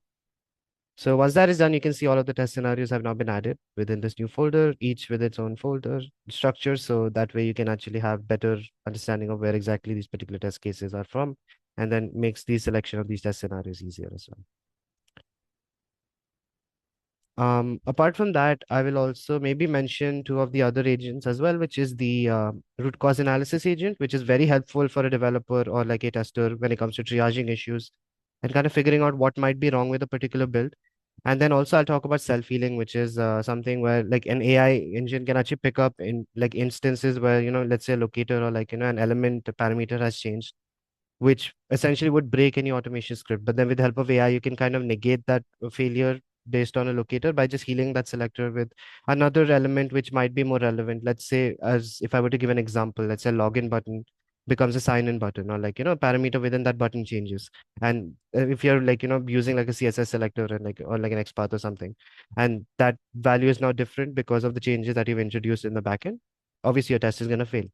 So once that is done, you can see all of the test scenarios have now been added within this new folder, each with its own folder structure. So that way you can actually have better understanding of where exactly these particular test cases are from, and then makes the selection of these test scenarios easier as well. Apart from that, I will also maybe mention two of the other agents as well, which is the root cause analysis agent, which is very helpful for a developer or like a tester when it comes to triaging issues and kind of figuring out what might be wrong with a particular build. And then also I'll talk about self-healing, which is something where like an AI engine can actually pick up in like instances where, let's say a locator or like, an element parameter has changed, which essentially would break any automation script. But then with the help of AI, you can kind of negate that failure based on a locator by just healing that selector with another element which might be more relevant. Let's say, as if I were to give an example, let's say login button becomes a sign in button, or like, a parameter within that button changes. And if you're like, using like a CSS selector and like, or like an XPath or something, and that value is now different because of the changes that you've introduced in the backend, obviously your test is going to fail.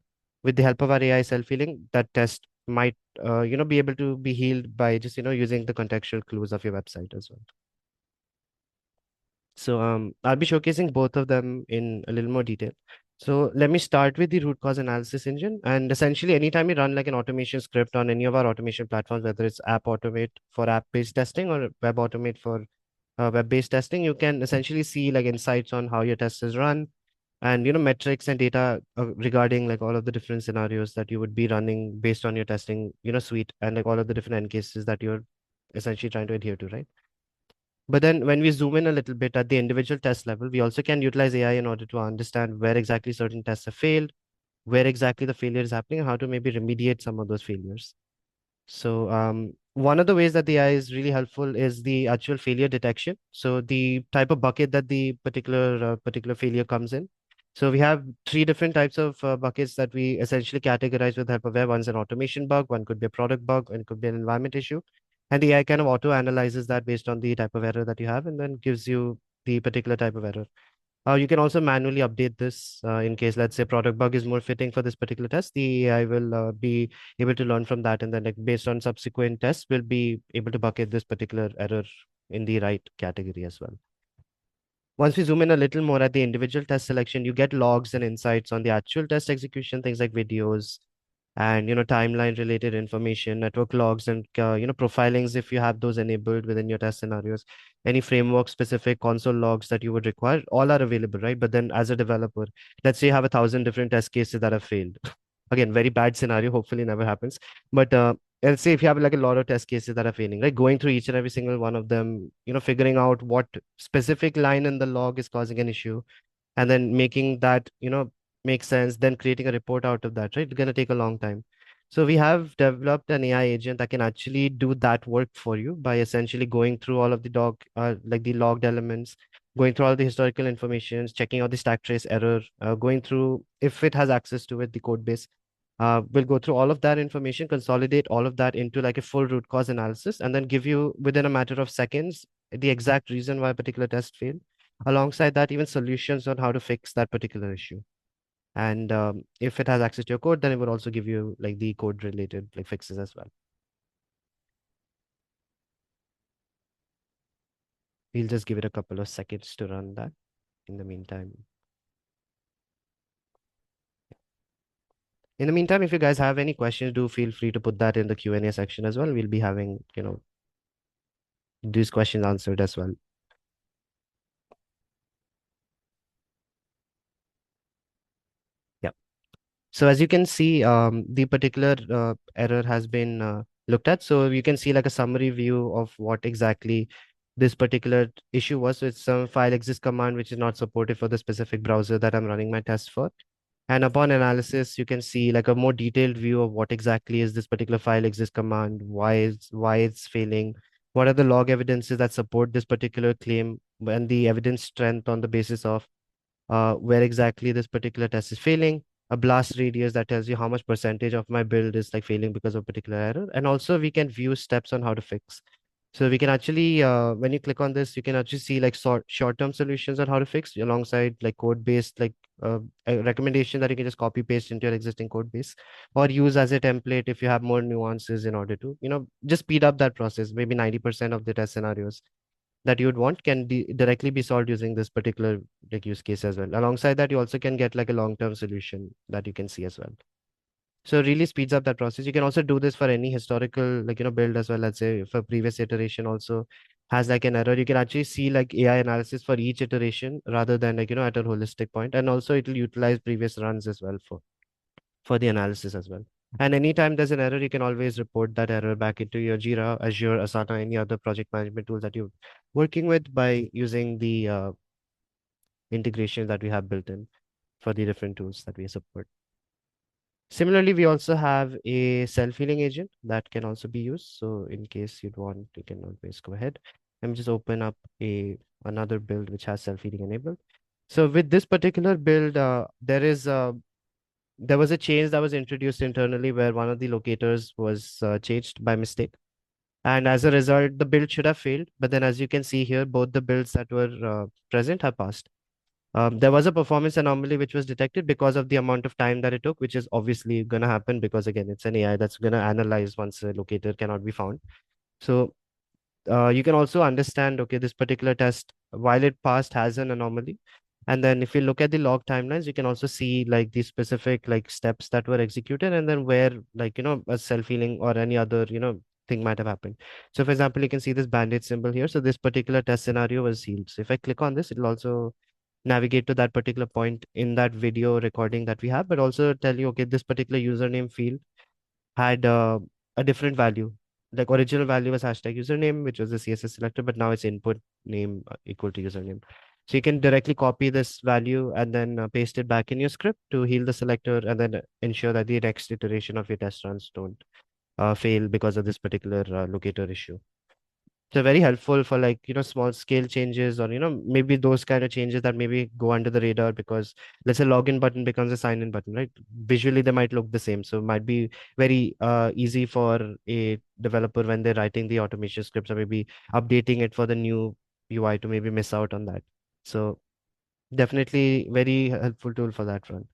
With the help of our AI self-healing, that test might be able to be healed by just using the contextual clues of your website as well. So I'll be showcasing both of them in a little more detail. So let me start with the root cause analysis engine. And essentially, anytime you run like an automation script on any of our automation platforms, whether it's App Automate for app-based testing or Web Automate for web-based testing, you can essentially see like insights on how your test is run, and metrics and data regarding like all of the different scenarios that you would be running based on your testing suite, and like all of the different end cases that you're essentially trying to adhere to, right? But then when we zoom in a little bit at the individual test level, we also can utilize AI in order to understand where exactly certain tests have failed, where exactly the failure is happening, and how to maybe remediate some of those failures. So one of the ways that the AI is really helpful is the actual failure detection. So the type of bucket that the particular failure comes in. So we have three different types of buckets that we essentially categorize with the help of AI. One's an automation bug, one could be a product bug, and it could be an environment issue. And the AI kind of auto analyzes that based on the type of error that you have, and then gives you the particular type of error. You can also manually update this in case, let's say, product bug is more fitting for this particular test. The AI will be able to learn from that, and then like based on subsequent tests, will be able to bucket this particular error in the right category as well. Once we zoom in a little more at the individual test selection, you get logs and insights on the actual test execution, things like videos and timeline related information, network logs, and profilings if you have those enabled within your test scenarios. Any framework specific console logs that you would require, all are available, right? But then as a developer, let's say you have 1,000 different test cases that have failed. Again, very bad scenario, hopefully never happens. But let's say if you have like a lot of test cases that are failing, right? Going through each and every single one of them, figuring out what specific line in the log is causing an issue, and then making that make sense, then creating a report out of that, right? It's going to take a long time. So we have developed an AI agent that can actually do that work for you by essentially going through all of the like the logged elements, going through all the historical information, checking out the stack trace error, going through if it has access to it, the code base. We'll go through all of that information, consolidate all of that into like a full root cause analysis, and then give you within a matter of seconds the exact reason why a particular test failed. Alongside that, even solutions on how to fix that particular issue. And if it has access to your code, then it would also give you like the code related like fixes as well. We'll just give it a couple of seconds to run that in the meantime. In the meantime, if you guys have any questions, do feel free to put that in the Q&A section as well. We'll be having, these questions answered as well. Yeah. So as you can see, the particular error has been looked at. So you can see like a summary view of what exactly this particular issue was. So it's some file exist command, which is not supported for the specific browser that I'm running my test for. And upon analysis, you can see like a more detailed view of what exactly is this particular file exist command, why it's failing, what are the log evidences that support this particular claim, and the evidence strength on the basis of where exactly this particular test is failing, a blast radius that tells you how much percentage of my build is like failing because of a particular error. And also we can view steps on how to fix. So we can actually, when you click on this, you can actually see like short-term solutions on how to fix alongside like code-based, like a recommendation that you can just copy paste into your existing code base or use as a template if you have more nuances in order to, just speed up that process. Maybe 90% of the test scenarios that you would want can directly be solved using this particular like use case as well. Alongside that, you also can get like a long-term solution that you can see as well. So it really speeds up that process. You can also do this for any historical like build as well. Let's say if a previous iteration also has like an error, you can actually see like AI analysis for each iteration rather than like at a holistic point. And also it will utilize previous runs as well for the analysis as well. And anytime there's an error, you can always report that error back into your Jira, Azure, Asana, any other project management tools that you're working with by using the integration that we have built in for the different tools that we support. Similarly, we also have a self-healing agent that can also be used. So in case you'd want, you can always go ahead. Let me just open up another build which has self-healing enabled. So with this particular build, there was a change that was introduced internally where one of the locators was changed by mistake. And as a result, the build should have failed. But then as you can see here, both the builds that were present have passed. There was a performance anomaly which was detected because of the amount of time that it took, which is obviously going to happen because again, it's an AI that's going to analyze once a locator cannot be found. So you can also understand, okay, this particular test, while it passed, has an anomaly. And then if you look at the log timelines, you can also see like the specific like steps that were executed and then where like, a self-healing or any other, thing might have happened. So for example, you can see this bandage symbol here. So this particular test scenario was healed. So if I click on this, it'll also navigate to that particular point in that video recording that we have, but also tell you, okay, this particular username field had a different value. Like original value was hashtag username, which was the CSS selector, but now it's input name equal to username. So you can directly copy this value and then paste it back in your script to heal the selector and then ensure that the next iteration of your test runs don't fail because of this particular locator issue. So very helpful for like, small scale changes or, maybe those kind of changes that maybe go under the radar because let's say login button becomes a sign in button, right? Visually, they might look the same. So it might be very easy for a developer when they're writing the automation scripts or maybe updating it for the new UI to maybe miss out on that. So definitely very helpful tool for that front.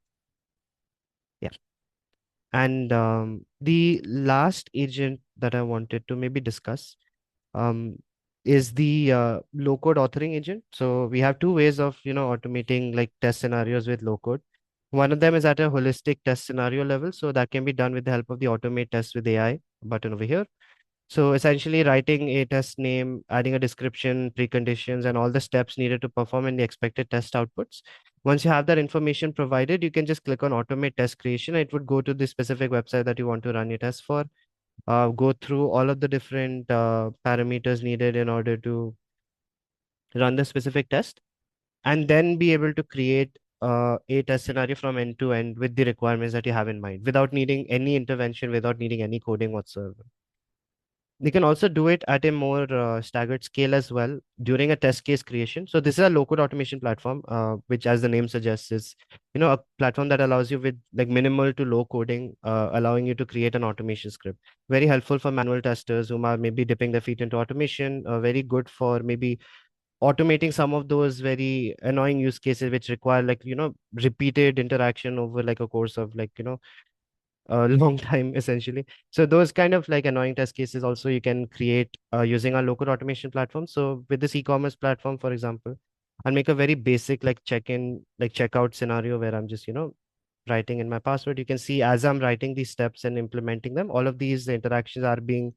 Yeah. And the last agent that I wanted to maybe discuss, um, is the low code authoring agent. So we have two ways of, automating like test scenarios with low code. One of them is at a holistic test scenario level. So that can be done with the help of the automate test with AI button over here. So essentially writing a test name, adding a description, preconditions, and all the steps needed to perform in the expected test outputs. Once you have that information provided, you can just click on automate test creation. It would go to the specific website that you want to run your test for, go through all of the different parameters needed in order to run the specific test, and then be able to create a test scenario from end to end with the requirements that you have in mind without needing any intervention, without needing any coding whatsoever. You can also do it at a more staggered scale as well during a test case creation. So this is a low-code automation platform, which, as the name suggests, is a platform that allows you with like minimal to low coding, allowing you to create an automation script. Very helpful for manual testers who are maybe dipping their feet into automation. Very good for maybe automating some of those very annoying use cases which require like repeated interaction over like a course of like a long time essentially. So those kind of like annoying test cases also you can create using our local automation platform. So with this e-commerce platform, for example, I'll make a very basic like check-in, like checkout scenario where I'm just, writing in my password. You can see as I'm writing these steps and implementing them, all of these interactions are being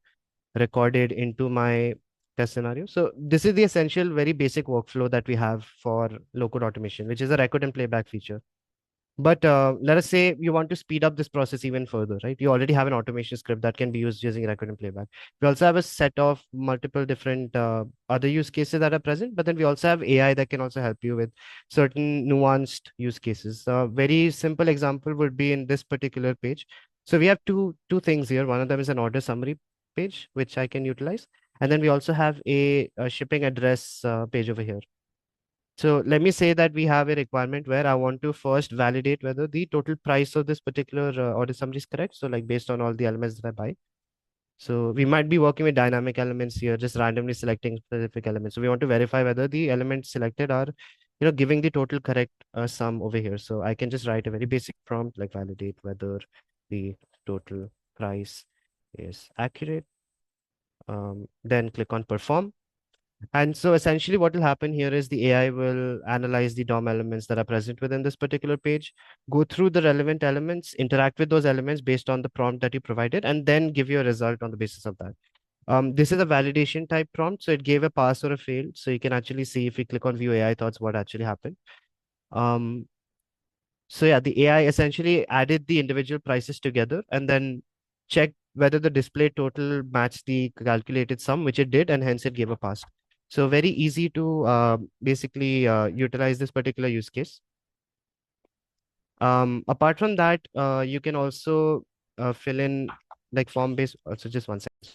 recorded into my test scenario. So this is the essential, very basic workflow that we have for low-code automation, which is a record and playback feature. But let us say you want to speed up this process even further, right? You already have an automation script that can be used using record and playback. We also have a set of multiple different other use cases that are present, but then we also have AI that can also help you with certain nuanced use cases. A very simple example would be in this particular page. So we have two things here. One of them is an order summary page, which I can utilize. And then we also have a shipping address page over here. So let me say that we have a requirement where I want to first validate whether the total price of this particular order summary is correct. So like based on all the elements that I buy. So we might be working with dynamic elements here, just randomly selecting specific elements. So we want to verify whether the elements selected are, giving the total correct sum over here. So I can just write a very basic prompt like validate whether the total price is accurate. Then click on perform. And so essentially what will happen here is the AI will analyze the DOM elements that are present within this particular page, go through the relevant elements, interact with those elements based on the prompt that you provided, and then give you a result on the basis of that. This is a validation type prompt, so it gave a pass or a fail. So you can actually see if we click on view AI thoughts, what actually happened. So yeah, the AI essentially added the individual prices together and then checked whether the display total matched the calculated sum, which it did, and hence it gave a pass. So very easy to basically utilize this particular use case. Apart from that, you can also fill in like form-based. So just one second.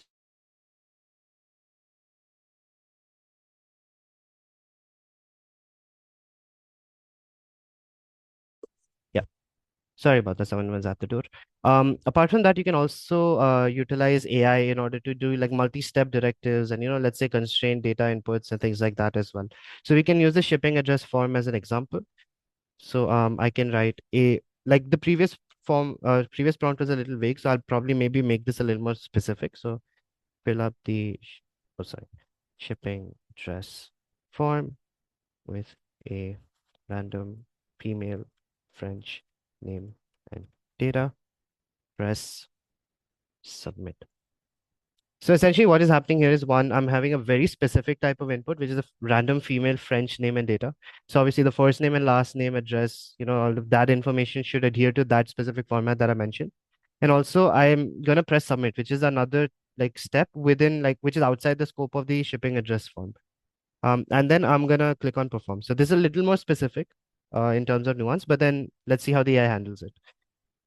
Yeah. Sorry about that. Someone was at the door. Apart from that, you can also utilize AI in order to do like multi-step directives and, let's say constrain data inputs and things like that as well. So we can use the shipping address form as an example. So I can write like the previous form, previous prompt was a little vague. So I'll probably maybe make this a little more specific. So fill up the, shipping address form with a random female French name and data, press submit. So essentially what is happening here is one, I'm having a very specific type of input, which is a random female French name and data. So obviously the first name and last name address, all of that information should adhere to that specific format that I mentioned. And also I'm going to press submit, which is another like step within like, which is outside the scope of the shipping address form. And then I'm going to click on perform. So this is a little more specific in terms of nuance, but then let's see how the AI handles it.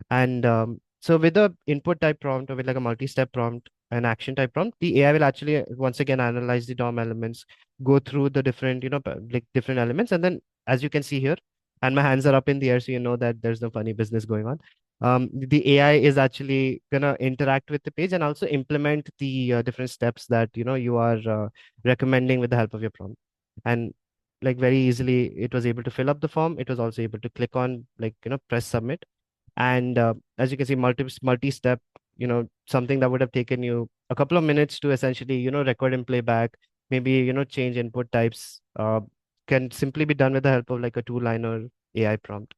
And so with the input type prompt or with like a multi-step prompt, an action type prompt, the AI will actually once again analyze the DOM elements, go through the different, like different elements. And then as you can see here, and my hands are up in the air, so you know that there's no funny business going on. The AI is actually gonna interact with the page and also implement the different steps that you are recommending with the help of your prompt. And like very easily, it was able to fill up the form. It was also able to click on like press submit, and as you can see, multi-step, something that would have taken you a couple of minutes to essentially record and play back, maybe, change input types, can simply be done with the help of like a two-liner AI prompt.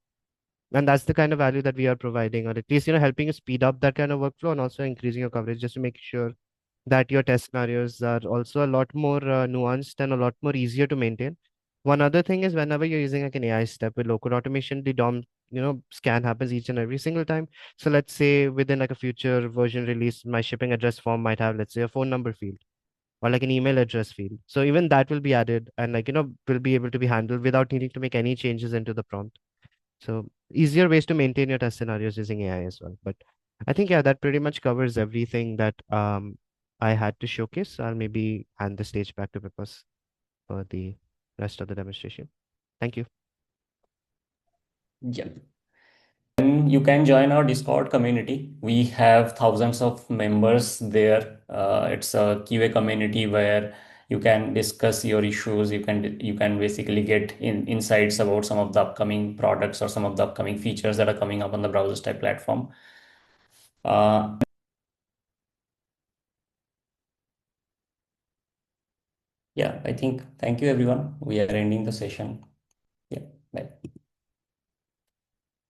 And that's the kind of value that we are providing, or at least, helping you speed up that kind of workflow and also increasing your coverage just to make sure that your test scenarios are also a lot more nuanced and a lot more easier to maintain. One other thing is whenever you're using like an AI step with low-code automation, the DOM, scan happens each and every single time. So let's say within like a future version release, my shipping address form might have, let's say, a phone number field or like an email address field. So even that will be added and like, will be able to be handled without needing to make any changes into the prompt. So easier ways to maintain your test scenarios using AI as well. But I think, yeah, that pretty much covers everything that I had to showcase. I'll maybe hand the stage back to Vipas for the rest of the demonstration. Thank you. Yeah. And you can join our Discord community. We have thousands of members there. It's a QA community where you can discuss your issues. You can basically get insights about some of the upcoming products or some of the upcoming features that are coming up on the BrowserStack platform. Yeah, I think thank you everyone. We are ending the session. Yeah, bye.